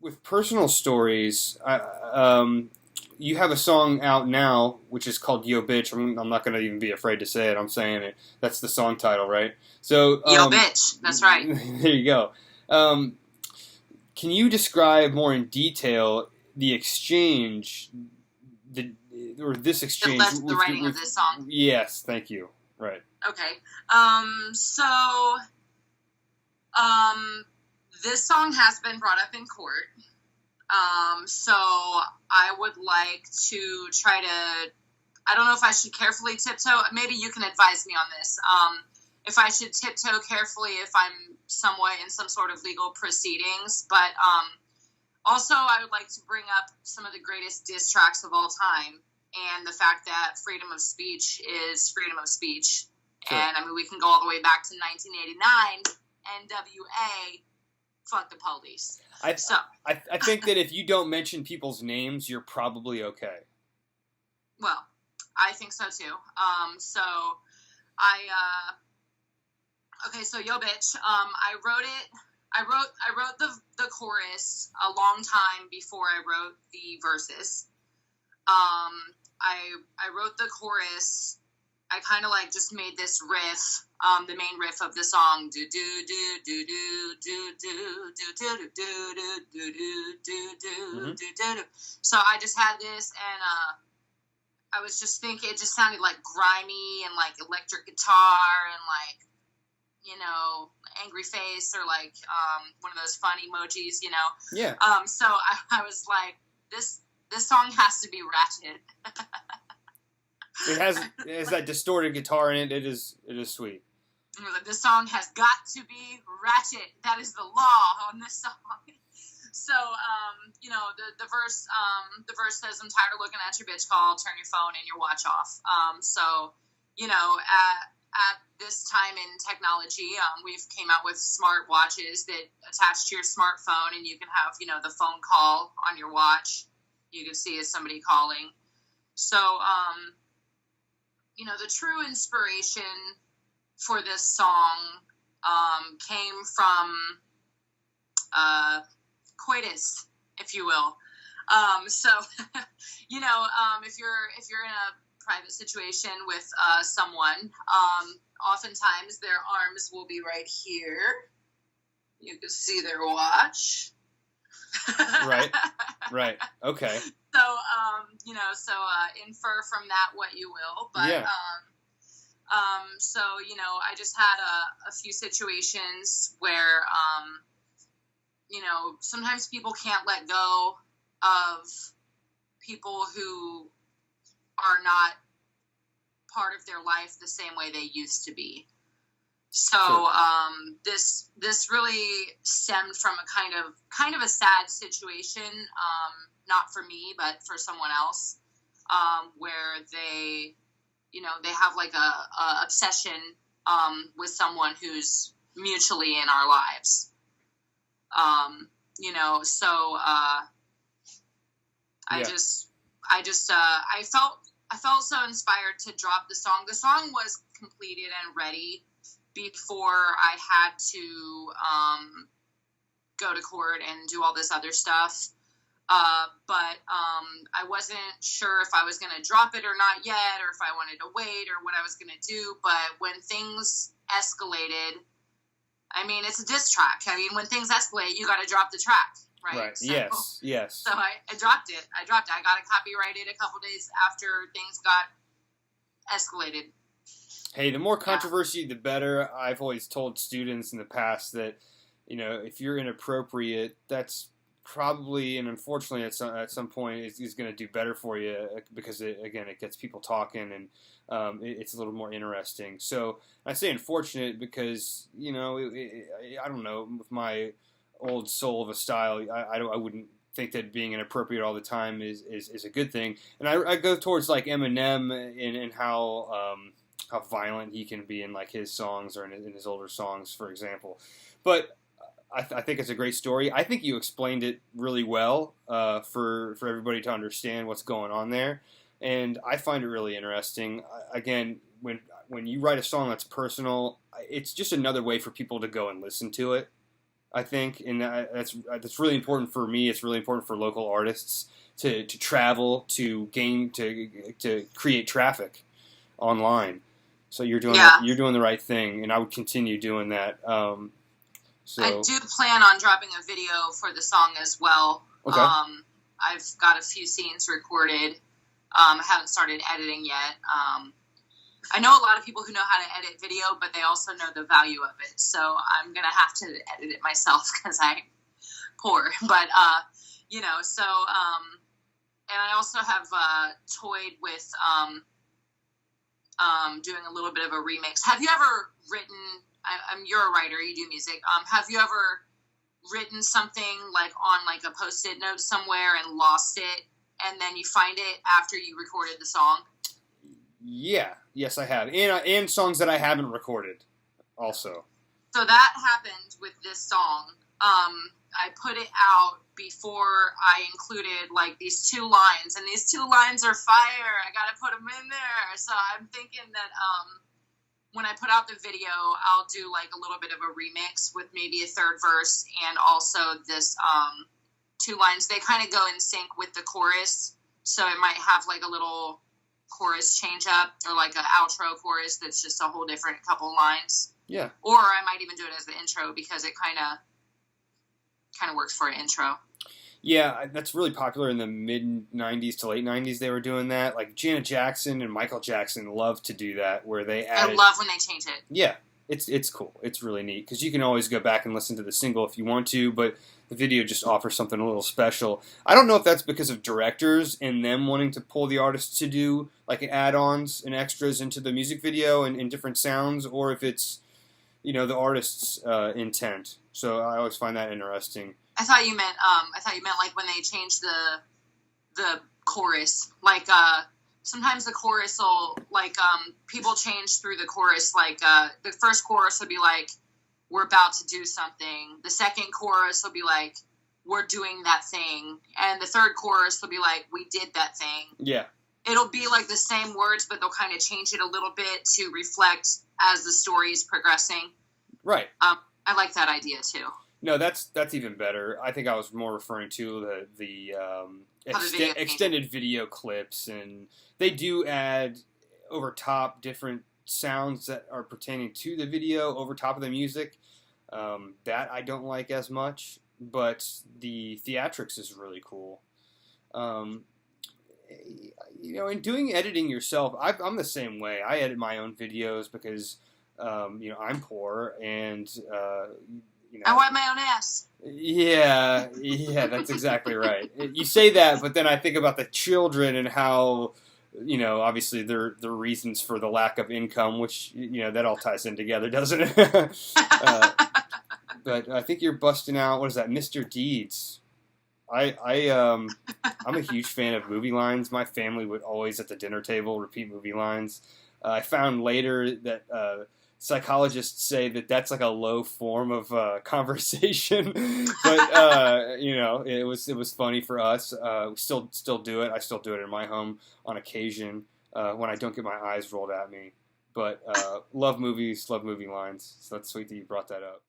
with personal stories, you have a song out now which is called "Yo Bitch." I'm not going to even be afraid to say it. I'm saying it. That's the song title, right? So, Yo, bitch. That's right. there you go. Um, can you describe more in detail the exchange, the or this That exchange led to the writing of this song. Yes, thank you. Right. Okay. This song has been brought up in court. So I would like to try to, I don't know if I should carefully tiptoe. Maybe you can advise me on this. If I should tiptoe carefully if I'm somewhat in some sort of legal proceedings. But also I would like to bring up some of the greatest diss tracks of all time and the fact that freedom of speech is freedom of speech. Sure. And I mean, we can go all the way back to 1989, NWA, fuck the police. I think that if you don't mention people's names, you're probably okay. Well, I think so too. Okay, so Yo Bitch, I wrote the chorus a long time before I wrote the verses. I wrote the chorus. I kind of like just made this riff, the main riff of the song, do do do do do do do do do do do do do do do do. So I just had this, and I was just thinking it just sounded like grimy and like electric guitar and like, you know, angry face or like one of those fun emojis, you know. Yeah. So I was like, this song has to be ratchet. It has that distorted guitar in it. It is sweet. This song has got to be ratchet. That is the law on this song. So, you know, the verse says, "I'm tired of looking at your bitch call. Turn your phone and your watch off." So, you know, at this time in technology, we've came out with smart watches that attach to your smartphone, and you can have, you know, the phone call on your watch. You can see as somebody calling. So, you know, the true inspiration for this song came from coitus, if you will. So, you know, if you're in a private situation with someone, oftentimes their arms will be right here. You can see their watch. Right. Okay. So, you know, infer from that what you will. But, yeah. So, you know, I just had a few situations where, you know, sometimes people can't let go of people who are not part of their life the same way they used to be. So, sure. This really stemmed from a kind of a sad situation, not for me, but for someone else, where they, you know, they have like a obsession, with someone who's mutually in our lives. You know, so, I felt so inspired to drop the song. The song was completed and ready before I had to go to court and do all this other stuff. But I wasn't sure if I was going to drop it or not yet, or if I wanted to wait, or what I was going to do. But when things escalated, I mean, it's a diss track. I mean, when things escalate, you got to drop the track, right? Right. So, yes. So I dropped it. I got it copyrighted a couple days after things got escalated. Hey, the more controversy, the better. I've always told students in the past that, you know, if you're inappropriate, that's probably, and unfortunately at some point, is going to do better for you because, it gets people talking and it's a little more interesting. So I say unfortunate because, you know, I don't know, with my old soul of a style, I wouldn't think that being inappropriate all the time is a good thing. And I go towards like Eminem and how violent he can be in like his songs or in his older songs, for example. But I think it's a great story. I think you explained it really well for everybody to understand what's going on there, and I find it really interesting. Again, when you write a song that's personal, it's just another way for people to go and listen to it. I think, and that's really important for me. It's really important for local artists to travel, to gain, to create traffic online. So Yeah. you're doing the right thing, and I would continue doing that. I do plan on dropping a video for the song as well. Okay. I've got a few scenes recorded. I haven't started editing yet. I know a lot of people who know how to edit video, but they also know the value of it. So I'm going to have to edit it myself because I'm poor. But, and I also have toyed with doing a little bit of a remix. Have you ever written, you're a writer, you do music. Have you ever written something like on like a Post-it note somewhere and lost it, and then you find it after you recorded the song? Yeah, yes, I have, and songs that I haven't recorded, also. So that happened with this song. I put it out before I included like these 2 lines, and these 2 lines are fire. I gotta put them in there. So I'm thinking that when I put out the video, I'll do like a little bit of a remix with maybe a 3rd verse and also this 2 lines. They kind of go in sync with the chorus, so it might have like a little chorus change up or like an outro chorus that's just a whole different couple lines. Yeah. Or I might even do it as the intro because it kind of works for an intro. Yeah, that's really popular in the mid 90s to late 90s. They were doing that. Like Janet Jackson and Michael Jackson loved to do that, where they added. I love when they change it. Yeah, it's cool. It's really neat because you can always go back and listen to the single if you want to, but the video just offers something a little special. I don't know if that's because of directors and them wanting to pull the artists to do like add-ons and extras into the music video and different sounds, or if it's the artist's intent. So I always find that interesting. I thought you meant like when they change the chorus. Like sometimes the chorus will like people change through the chorus. Like the first chorus will be like, we're about to do something. The second chorus will be like, we're doing that thing. And the third chorus will be like, we did that thing. Yeah. It'll be like the same words, but they'll kind of change it a little bit to reflect as the story is progressing. Right. I like that idea too. No, that's even better. I think I was more referring to the extended video clips, and they do add over top different sounds that are pertaining to the video over top of the music. That I don't like as much, but the theatrics is really cool. In doing editing yourself, I'm the same way. I edit my own videos because I'm poor and I wipe my own ass. Yeah, that's exactly right. You say that, but then I think about the children and how, obviously the reasons for the lack of income, which, that all ties in together, doesn't it? But I think you're busting out, what is that, Mr. Deeds. I'm a huge fan of movie lines. My family would always at the dinner table repeat movie lines. I found later that psychologists say that that's like a low form of conversation, but it was funny for us. We still do it. I still do it in my home on occasion when I don't get my eyes rolled at me. But love movies, love movie lines. So that's sweet that you brought that up.